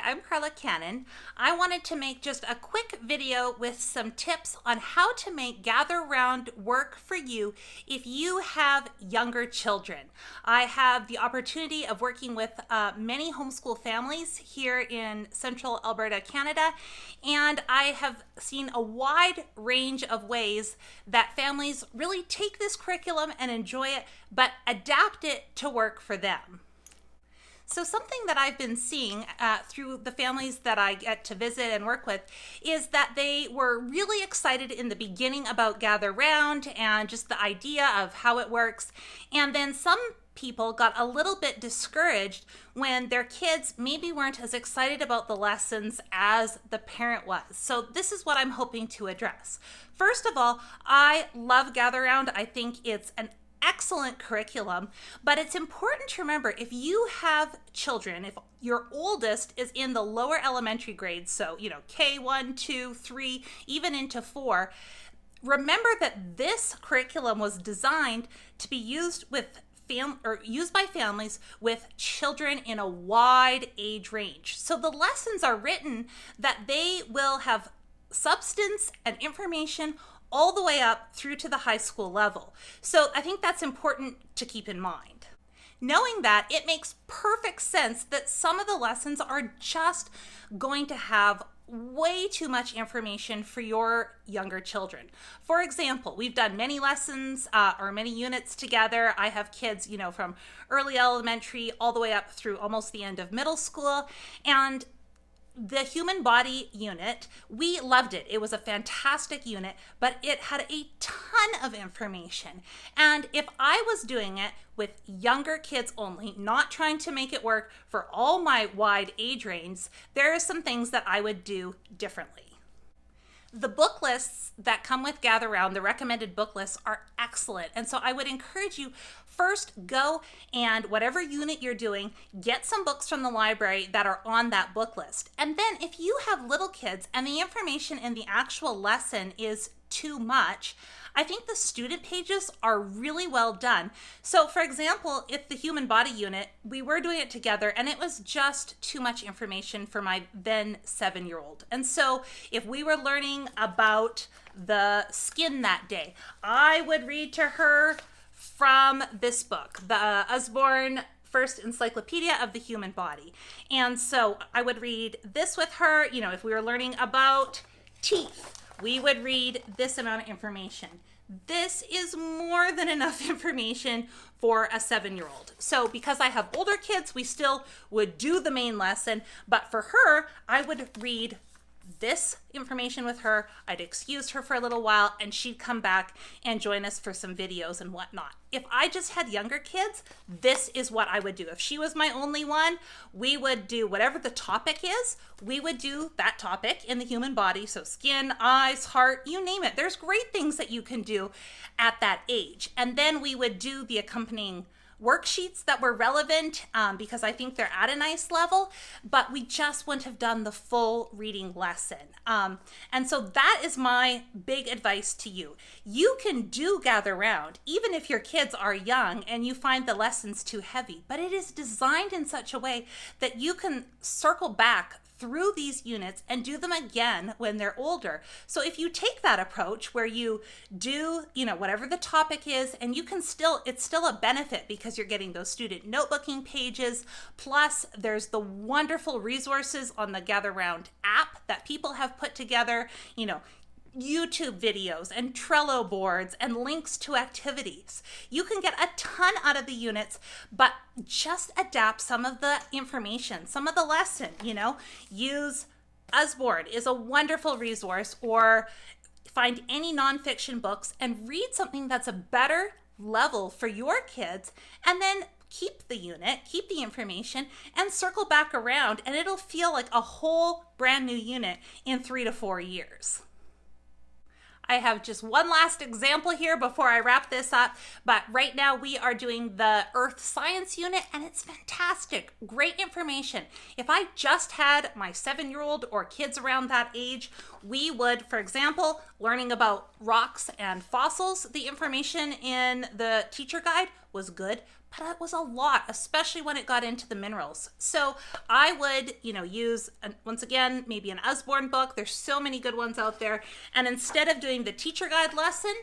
I'm Carla Cannon. I wanted to make just a quick video with some tips on how to make Gather Round work for you if you have younger children. I have the opportunity of working with many homeschool families here in central Alberta, Canada, and I have seen a wide range of ways that families really take this curriculum and enjoy it, but adapt it to work for them. So something that I've been seeing through the families that I get to visit and work with is that they were really excited in the beginning about Gather Round and just the idea of how it works. And then some people got a little bit discouraged when their kids maybe weren't as excited about the lessons as the parent was. So this is what I'm hoping to address. First of all, I love Gather Round. I think it's an excellent curriculum, but it's important to remember if you have children, if your oldest is in the lower elementary grades, so K1, 2, 3, even into 4, remember that this curriculum was designed to be used by families with children in a wide age range. So the lessons are written that they will have substance and information all the way up through to the high school level. So I think that's important to keep in mind. Knowing that, it makes perfect sense that some of the lessons are just going to have way too much information for your younger children. For example, we've done many lessons or many units together. I have kids, from early elementary all the way up through almost the end of middle school. And the human body unit, we loved it. It was a fantastic unit, but it had a ton of information. And if I was doing it with younger kids only, not trying to make it work for all my wide age range, there are some things that I would do differently. The book lists that come with Gather Round, the recommended book lists, are excellent. And so I would encourage you, first go and whatever unit you're doing, get some books from the library that are on that book list. And then if you have little kids and the information in the actual lesson is too much, I think the student pages are really well done. So for example, if the human body unit, we were doing it together and it was just too much information for my then 7-year-old. And so if we were learning about the skin that day, I would read to her from this book, the Usborne First Encyclopedia of the Human Body. And so I would read this with her. If we were learning about teeth, we would read this amount of information. This is more than enough information for a 7-year-old. So because I have older kids, we still would do the main lesson, but for her, I would read this information with her. I'd excuse her for a little while and she'd come back and join us for some videos and whatnot. If I just had younger kids, this is what I would do. If she was my only one, we would do whatever the topic is, we would do that topic in the human body. So skin, eyes, heart, you name it. There's great things that you can do at that age. And then we would do the accompanying worksheets that were relevant because I think they're at a nice level, but we just wouldn't have done the full reading lesson. And so that is my big advice to you. You can do Gather Round even if your kids are young and you find the lessons too heavy, but it is designed in such a way that you can circle back through these units and do them again when they're older. So if you take that approach where you do, whatever the topic is, and you can it's still a benefit because you're getting those student notebooking pages, plus there's the wonderful resources on the Gather Round app that people have put together, YouTube videos and Trello boards and links to activities. You can get a ton out of the units, but just adapt some of the information, some of the lesson, use Usborne is a wonderful resource, or find any nonfiction books and read something that's a better level for your kids, and then keep the unit, keep the information, and circle back around, and it'll feel like a whole brand new unit in 3 to 4 years. I have just one last example here before I wrap this up, but right now we are doing the Earth Science unit and it's fantastic, great information. If I just had my 7-year-old or kids around that age, we would, for example, learning about rocks and fossils, the information in the teacher guide was good, but it was a lot, especially when it got into the minerals. So I would, use, once again, maybe an Usborne book. There's so many good ones out there. And instead of doing the teacher guide lesson,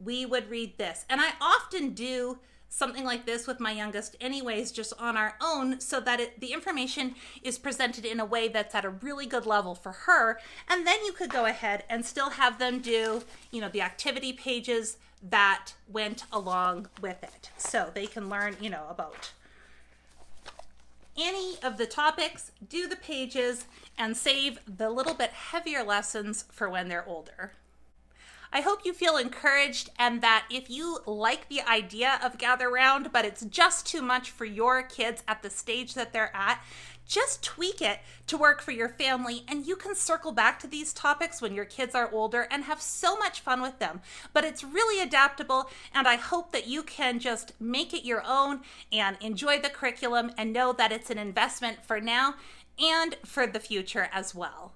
we would read this. And I often do something like this with my youngest anyways, just on our own, so that the information is presented in a way that's at a really good level for her. And then you could go ahead and still have them do, the activity pages that went along with it. So they can learn, about any of the topics, do the pages, and save the little bit heavier lessons for when they're older. I hope you feel encouraged, and that if you like the idea of Gather Round, but it's just too much for your kids at the stage that they're at, just tweak it to work for your family, and you can circle back to these topics when your kids are older and have so much fun with them. But it's really adaptable, and I hope that you can just make it your own and enjoy the curriculum and know that it's an investment for now and for the future as well.